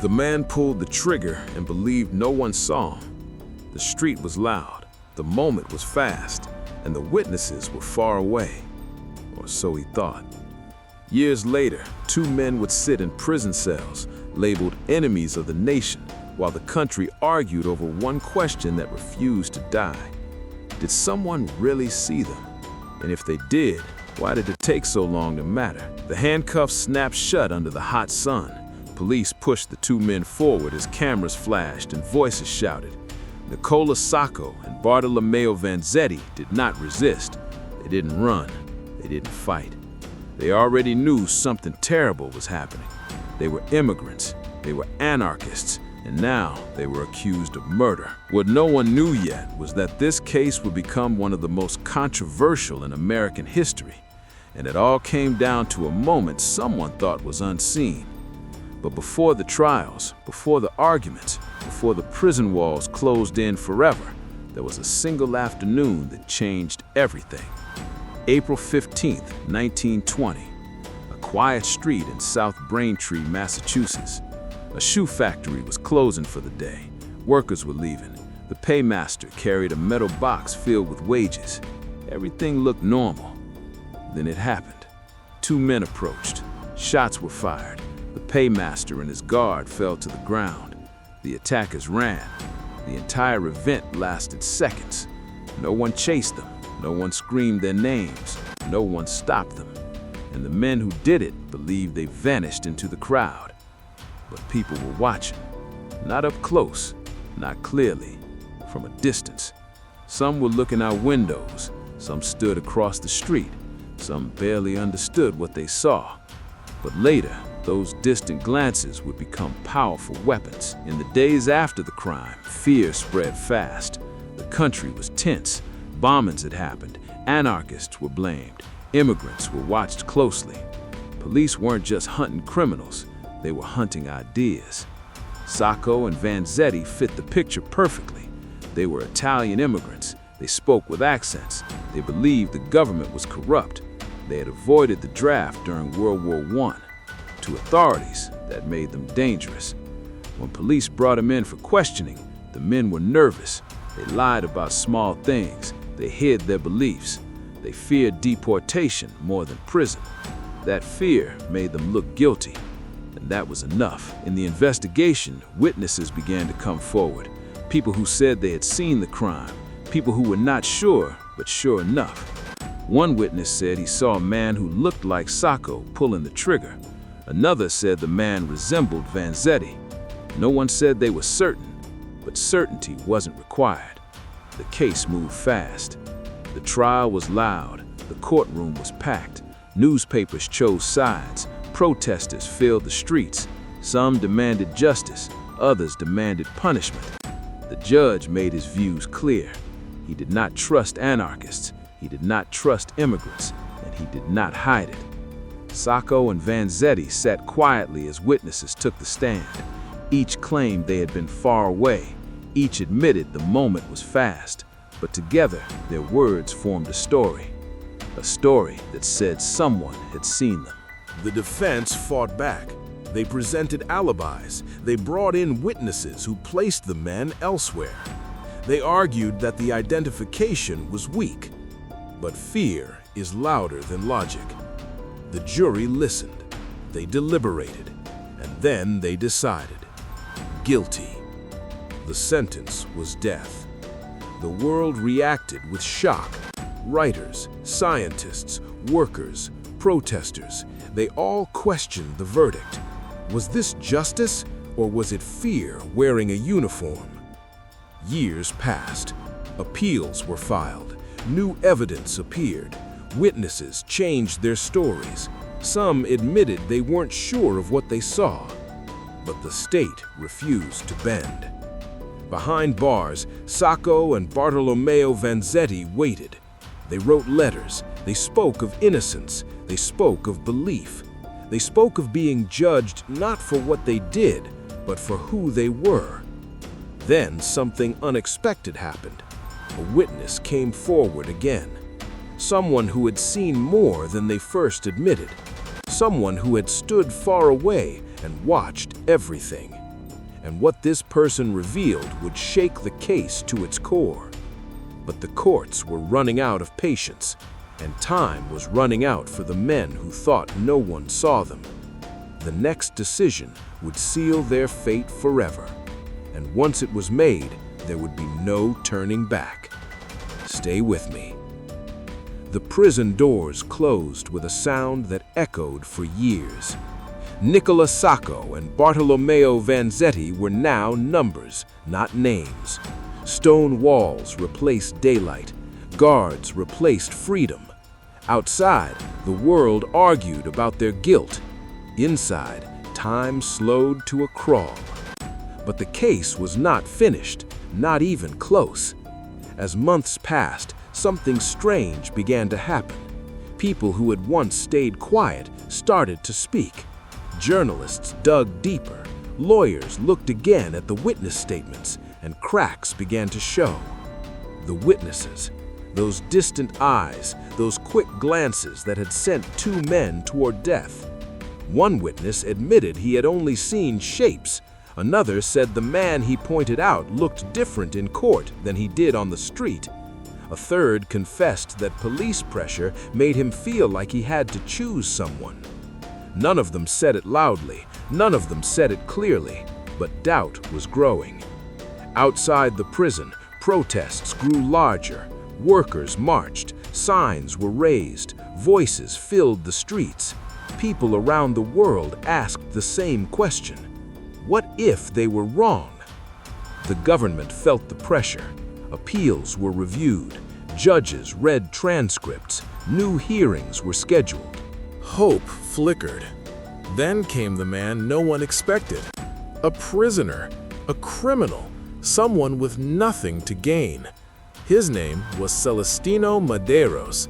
The man pulled the trigger and believed no one saw him. The street was loud, the moment was fast, and the witnesses were far away. Or so he thought. Years later, two men would sit in prison cells, labeled enemies of the nation, while the country argued over one question that refused to die. Did someone really see them? And if they did, why did it take so long to matter? The handcuffs snapped shut under the hot sun. Police pushed the two men forward as cameras flashed and voices shouted. Nicola Sacco and Bartolomeo Vanzetti did not resist. They didn't run. They didn't fight. They already knew something terrible was happening. They were immigrants. They were anarchists. And now they were accused of murder. What no one knew yet was that this case would become one of the most controversial in American history. And it all came down to a moment someone thought was unseen. But before the trials, before the arguments, before the prison walls closed in forever, there was a single afternoon that changed everything. April 15th, 1920. A quiet street in South Braintree, Massachusetts. A shoe factory was closing for the day. Workers were leaving. The paymaster carried a metal box filled with wages. Everything looked normal. Then it happened. Two men approached. Shots were fired. The paymaster and his guard fell to the ground. The attackers ran. The entire event lasted seconds. No one chased them. No one screamed their names. No one stopped them. And the men who did it believed they vanished into the crowd. But people were watching. Not up close, not clearly, from a distance. Some were looking out windows. Some stood across the street. Some barely understood what they saw. But later, those distant glances would become powerful weapons. In the days after the crime, fear spread fast. The country was tense. Bombings had happened. Anarchists were blamed. Immigrants were watched closely. Police weren't just hunting criminals. They were hunting ideas. Sacco and Vanzetti fit the picture perfectly. They were Italian immigrants. They spoke with accents. They believed the government was corrupt. They had avoided the draft during World War I. To authorities, that made them dangerous. When police brought them in for questioning, the men were nervous. They lied about small things. They hid their beliefs. They feared deportation more than prison. That fear made them look guilty. And that was enough. In the investigation, witnesses began to come forward. People who said they had seen the crime. People who were not sure, but sure enough. One witness said he saw a man who looked like Sacco pulling the trigger. Another said the man resembled Vanzetti. No one said they were certain, but certainty wasn't required. The case moved fast. The trial was loud. The courtroom was packed. Newspapers chose sides. Protesters filled the streets. Some demanded justice. Others demanded punishment. The judge made his views clear. He did not trust anarchists. He did not trust immigrants. And he did not hide it. Sacco and Vanzetti sat quietly as witnesses took the stand. Each claimed they had been far away. Each admitted the moment was fast. But together, their words formed a story. A story that said someone had seen them. The defense fought back. They presented alibis. They brought in witnesses who placed the men elsewhere. They argued that the identification was weak. But fear is louder than logic. The jury listened. They deliberated. And then they decided. Guilty. The sentence was death. The world reacted with shock. Writers, scientists, workers, protesters, they all questioned the verdict. Was this justice, or was it fear wearing a uniform? Years passed. Appeals were filed. New evidence appeared. Witnesses changed their stories. Some admitted they weren't sure of what they saw. But the state refused to bend. Behind bars, Sacco and Bartolomeo Vanzetti waited. They wrote letters. They spoke of innocence. They spoke of belief. They spoke of being judged not for what they did, but for who they were. Then something unexpected happened. A witness came forward again. Someone who had seen more than they first admitted. Someone who had stood far away and watched everything. and what this person revealed would shake the case to its core. But the courts were running out of patience, and time was running out for the men who thought no one saw them. The next decision would seal their fate forever, and once it was made, there would be no turning back. Stay with me. The prison doors closed with a sound that echoed for years. Nicola Sacco and Bartolomeo Vanzetti were now numbers, not names. Stone walls replaced daylight. Guards replaced freedom. Outside, the world argued about their guilt. Inside, time slowed to a crawl. But the case was not finished, not even close. As months passed, something strange began to happen. People who had once stayed quiet started to speak. Journalists dug deeper. Lawyers looked again at the witness statements, and cracks began to show. The witnesses, those distant eyes, those quick glances that had sent two men toward death. One witness admitted he had only seen shapes. Another said the man he pointed out looked different in court than he did on the street. A third confessed that police pressure made him feel like he had to choose someone. None of them said it loudly, none of them said it clearly, but doubt was growing. Outside the prison, protests grew larger. Workers marched, signs were raised, voices filled the streets. People around the world asked the same question. What if they were wrong? The government felt the pressure. Appeals were reviewed. Judges read transcripts. New hearings were scheduled. Hope flickered. Then came the man no one expected. A prisoner, a criminal, someone with nothing to gain. His name was Celestino Medeiros.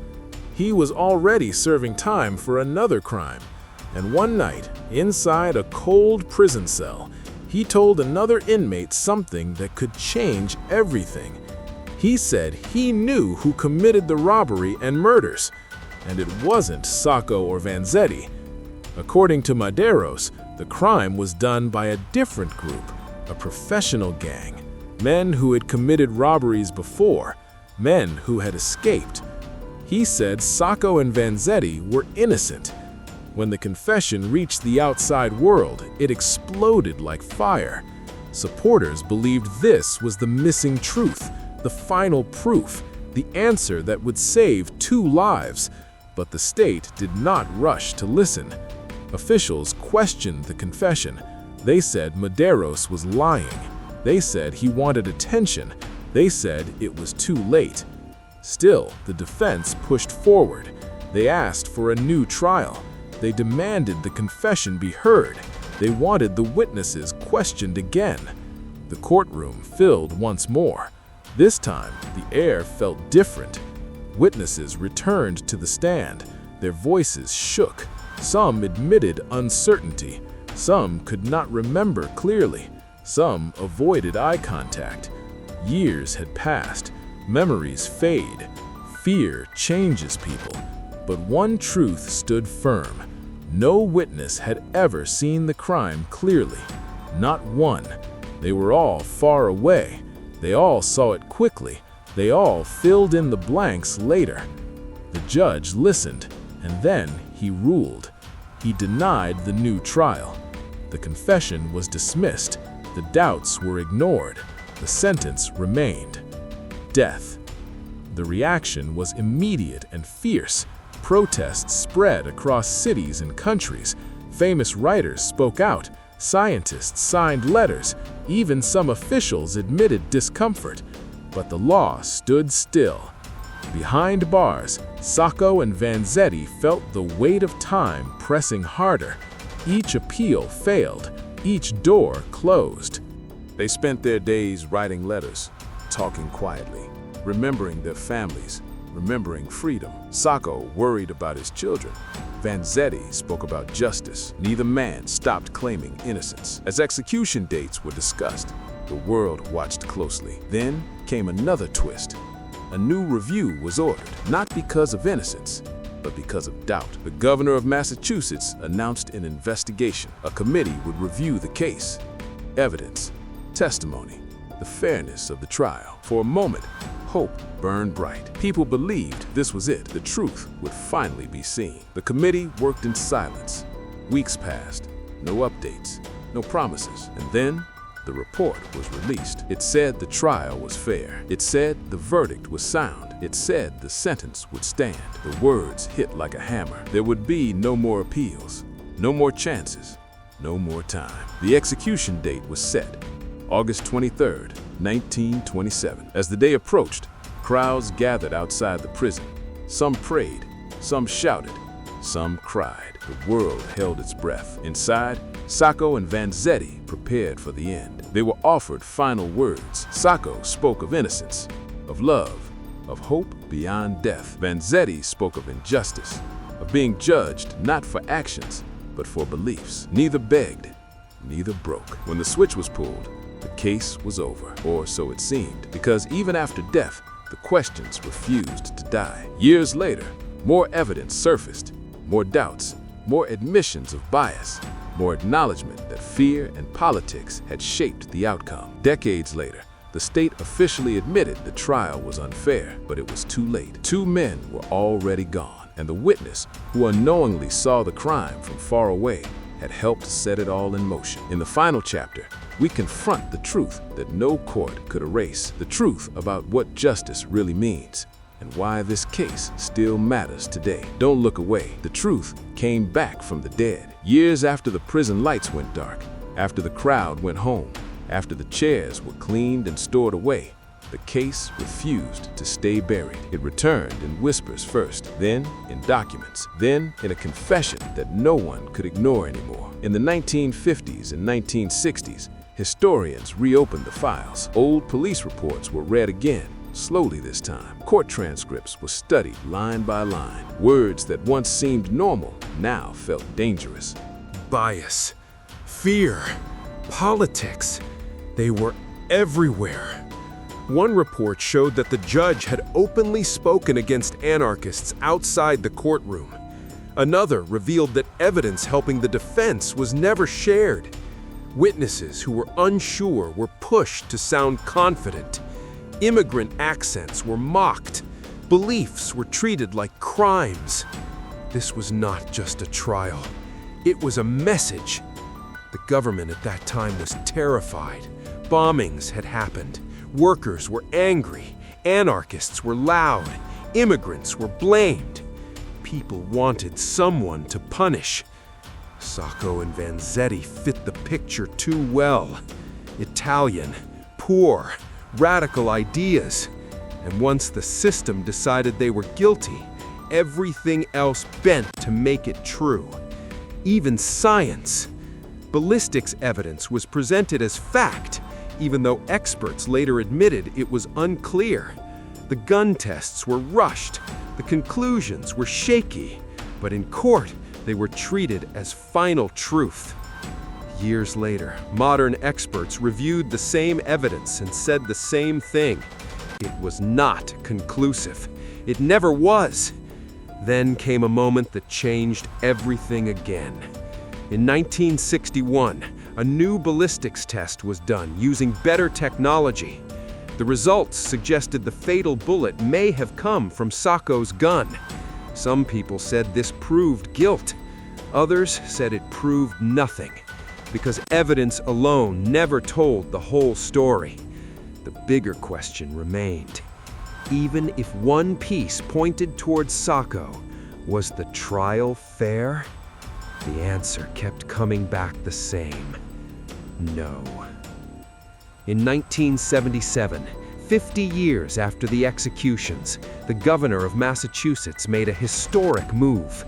He was already serving time for another crime, and one night, inside a cold prison cell, he told another inmate something that could change everything. He said he knew who committed the robbery and murders, and it wasn't Sacco or Vanzetti. According to Medeiros, the crime was done by a different group, a professional gang, men who had committed robberies before, men who had escaped. He said Sacco and Vanzetti were innocent. When the confession reached the outside world, it exploded like fire. Supporters believed this was the missing truth, the final proof, the answer that would save 2 lives. But the state did not rush to listen. Officials questioned the confession. They said Medeiros was lying. They said he wanted attention. They said it was too late. Still, the defense pushed forward. They asked for a new trial. They demanded the confession be heard. They wanted the witnesses questioned again. The courtroom filled once more. This time, the air felt different. Witnesses returned to the stand. Their voices shook. Some admitted uncertainty. Some could not remember clearly. Some avoided eye contact. Years had passed. Memories fade. Fear changes people. But one truth stood firm. No witness had ever seen the crime clearly. Not one. They were all far away. They all saw it quickly. They all filled in the blanks later. The judge listened, and then he ruled. He denied the new trial. The confession was dismissed. The doubts were ignored. The sentence remained. Death. The reaction was immediate and fierce. Protests spread across cities and countries. Famous writers spoke out. Scientists signed letters. Even some officials admitted discomfort. But the law stood still. Behind bars, Sacco and Vanzetti felt the weight of time pressing harder. Each appeal failed. Each door closed. They spent their days writing letters, talking quietly, remembering their families, remembering freedom. Sacco worried about his children. Vanzetti spoke about justice. Neither man stopped claiming innocence. As execution dates were discussed, the world watched closely. Then came another twist. A new review was ordered, not because of innocence, but because of doubt. The governor of Massachusetts announced an investigation. A committee would review the case. evidence, testimony, the fairness of the trial. For a moment, hope burned bright. People believed this was it. The truth would finally be seen. The committee worked in silence. Weeks passed, no updates, no promises. And then the report was released. It said the trial was fair. It said the verdict was sound. It said the sentence would stand. The words hit like a hammer. There would be no more appeals, no more chances, no more time. The execution date was set, August 23rd, 1927. As the day approached, crowds gathered outside the prison. Some prayed, some shouted, some cried. The world held its breath. Inside, Sacco and Vanzetti prepared for the end. They were offered final words. Sacco spoke of innocence, of love, of hope beyond death. Vanzetti spoke of injustice, of being judged not for actions, but for beliefs. Neither begged, neither broke. When the switch was pulled, the case was over, or so it seemed, because even after death, the questions refused to die. Years later, more evidence surfaced, more doubts, more admissions of bias, more acknowledgement that fear and politics had shaped the outcome. Decades later, the state officially admitted the trial was unfair, but it was too late. 2 men were already gone, and the witness, who unknowingly saw the crime from far away, had helped set it all in motion. In the final chapter, we confront the truth that no court could erase, the truth about what justice really means, and why this case still matters today. Don't look away. The truth came back from the dead. Years after the prison lights went dark, after the crowd went home, after the chairs were cleaned and stored away, the case refused to stay buried. It returned in whispers first, then in documents, then in a confession that no one could ignore anymore. In the 1950s and 1960s, historians reopened the files. Old police reports were read again, slowly this time. Court transcripts were studied line by line. Words that once seemed normal now felt dangerous. Bias, fear, politics, they were everywhere. One report showed that the judge had openly spoken against anarchists outside the courtroom. Another revealed that evidence helping the defense was never shared. Witnesses who were unsure were pushed to sound confident. Immigrant accents were mocked. Beliefs were treated like crimes. This was not just a trial. It was a message. The government at that time was terrified. Bombings had happened. Workers were angry. Anarchists were loud. Immigrants were blamed. People wanted someone to punish. Sacco and Vanzetti fit the picture too well. Italian, poor, radical ideas. And once the system decided they were guilty, everything else bent to make it true. Even science. Ballistics evidence was presented as fact, even though experts later admitted it was unclear. The gun tests were rushed. The conclusions were shaky. But in court, they were treated as final truth. Years later, modern experts reviewed the same evidence and said the same thing. It was not conclusive. It never was. Then came a moment that changed everything again. In 1961, a new ballistics test was done using better technology. The results suggested the fatal bullet may have come from Sacco's gun. Some people said this proved guilt. Others said it proved nothing, because evidence alone never told the whole story. The bigger question remained. Even if one piece pointed towards Sacco, was the trial fair? The answer kept coming back the same. No. In 1977, 50 years after the executions, the governor of Massachusetts made a historic move.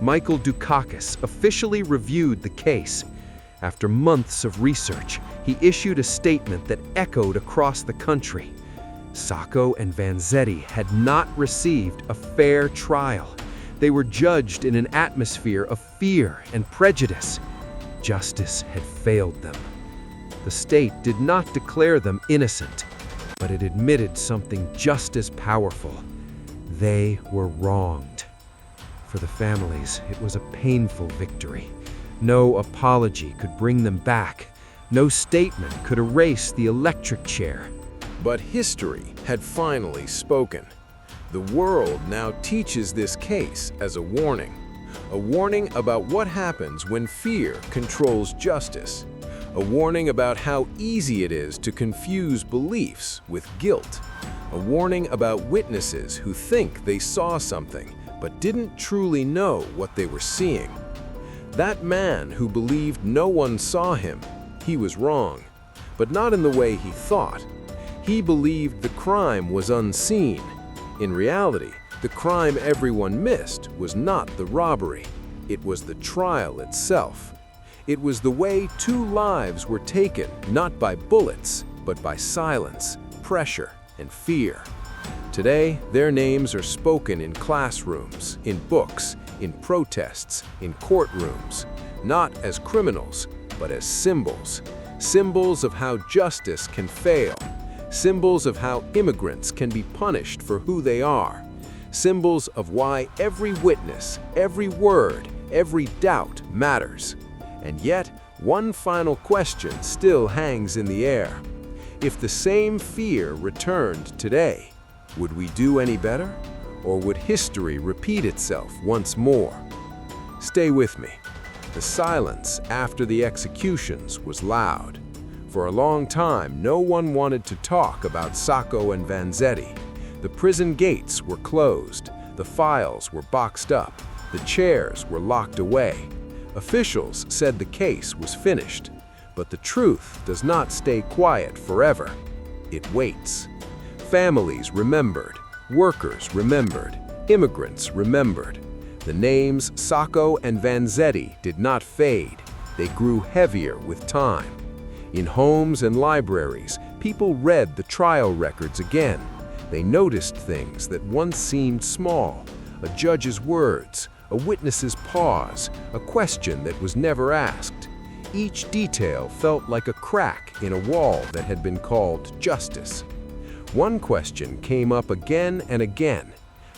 Michael Dukakis officially reviewed the case. After months of research, he issued a statement that echoed across the country. Sacco and Vanzetti had not received a fair trial. They were judged in an atmosphere of fear and prejudice. Justice had failed them. The state did not declare them innocent, but it admitted something just as powerful. They were wronged. For the families, it was a painful victory. No apology could bring them back. No statement could erase the electric chair. But history had finally spoken. The world now teaches this case as a warning about what happens when fear controls justice, a warning about how easy it is to confuse beliefs with guilt, a warning about witnesses who think they saw something but didn't truly know what they were seeing. That man who believed no one saw him, he was wrong, but not in the way he thought. He believed the crime was unseen. In reality, the crime everyone missed was not the robbery. It was the trial itself. It was the way 2 lives were taken, not by bullets, but by silence, pressure, and fear. Today, their names are spoken in classrooms, in books, in protests, in courtrooms, not as criminals, but as symbols. Symbols of how justice can fail. Symbols of how immigrants can be punished for who they are. Symbols of why every witness, every word, every doubt matters. And yet, one final question still hangs in the air. If the same fear returned today, would we do any better? Or would history repeat itself once more? Stay with me. The silence after the executions was loud. For a long time, no one wanted to talk about Sacco and Vanzetti. The prison gates were closed, the files were boxed up, the chairs were locked away. Officials said the case was finished, but the truth does not stay quiet forever. It waits. Families remembered, workers remembered, immigrants remembered. The names Sacco and Vanzetti did not fade. They grew heavier with time. In homes and libraries, people read the trial records again. They noticed things that once seemed small: a judge's words, a witness's pause, a question that was never asked. Each detail felt like a crack in a wall that had been called justice. One question came up again and again.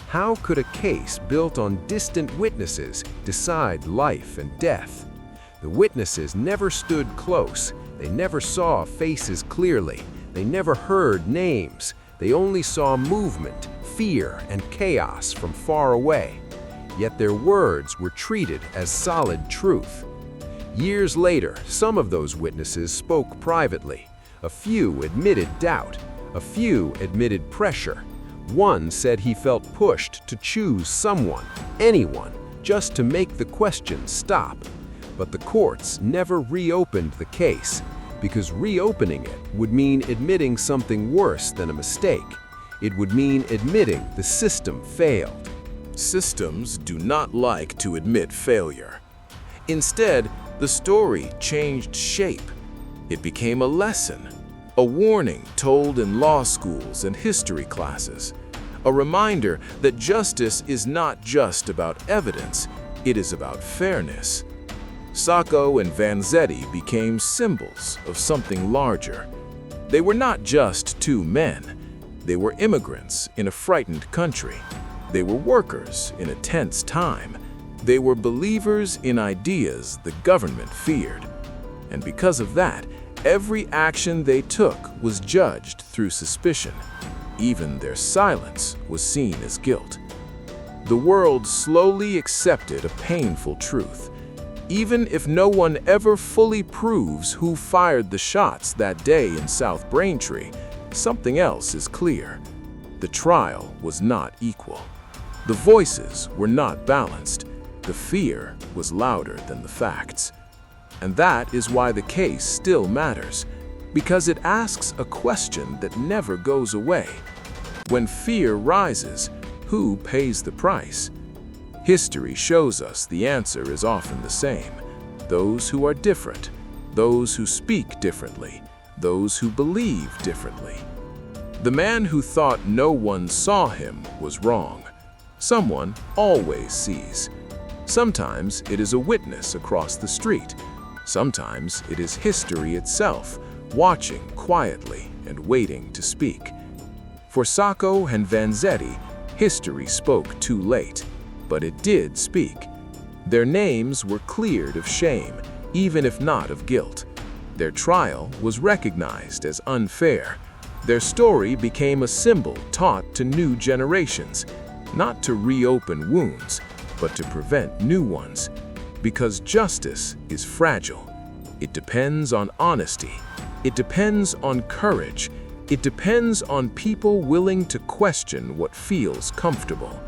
How could a case built on distant witnesses decide life and death? The witnesses never stood close. They never saw faces clearly. They never heard names. They only saw movement, fear, and chaos from far away. Yet their words were treated as solid truth. Years later, some of those witnesses spoke privately. A few admitted doubt. A few admitted pressure. One said he felt pushed to choose someone, anyone, just to make the question stop. But the courts never reopened the case, because reopening it would mean admitting something worse than a mistake. It would mean admitting the system failed. Systems do not like to admit failure. Instead, the story changed shape. It became a lesson, a warning told in law schools and history classes, a reminder that justice is not just about evidence, it is about fairness. Sacco and Vanzetti became symbols of something larger. They were not just 2 men. They were immigrants in a frightened country. They were workers in a tense time. They were believers in ideas the government feared. And because of that, every action they took was judged through suspicion. Even their silence was seen as guilt. The world slowly accepted a painful truth. Even if no one ever fully proves who fired the shots that day in South Braintree, something else is clear. The trial was not equal. The voices were not balanced. The fear was louder than the facts. And that is why the case still matters, because it asks a question that never goes away. When fear rises, who pays the price? History shows us the answer is often the same: those who are different, those who speak differently, those who believe differently. The man who thought no one saw him was wrong. Someone always sees. Sometimes it is a witness across the street. Sometimes it is history itself, watching quietly and waiting to speak. For Sacco and Vanzetti, history spoke too late, but it did speak. Their names were cleared of shame, even if not of guilt. Their trial was recognized as unfair. Their story became a symbol taught to new generations, not to reopen wounds, but to prevent new ones. Because justice is fragile. It depends on honesty. It depends on courage. It depends on people willing to question what feels comfortable.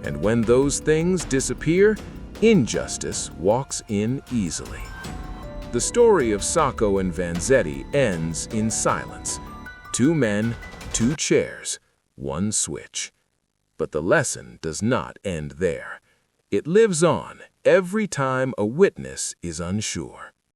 And when those things disappear, injustice walks in easily. The story of Sacco and Vanzetti ends in silence. 2 men, 2 chairs, 1 switch. But the lesson does not end there. It lives on every time a witness is unsure.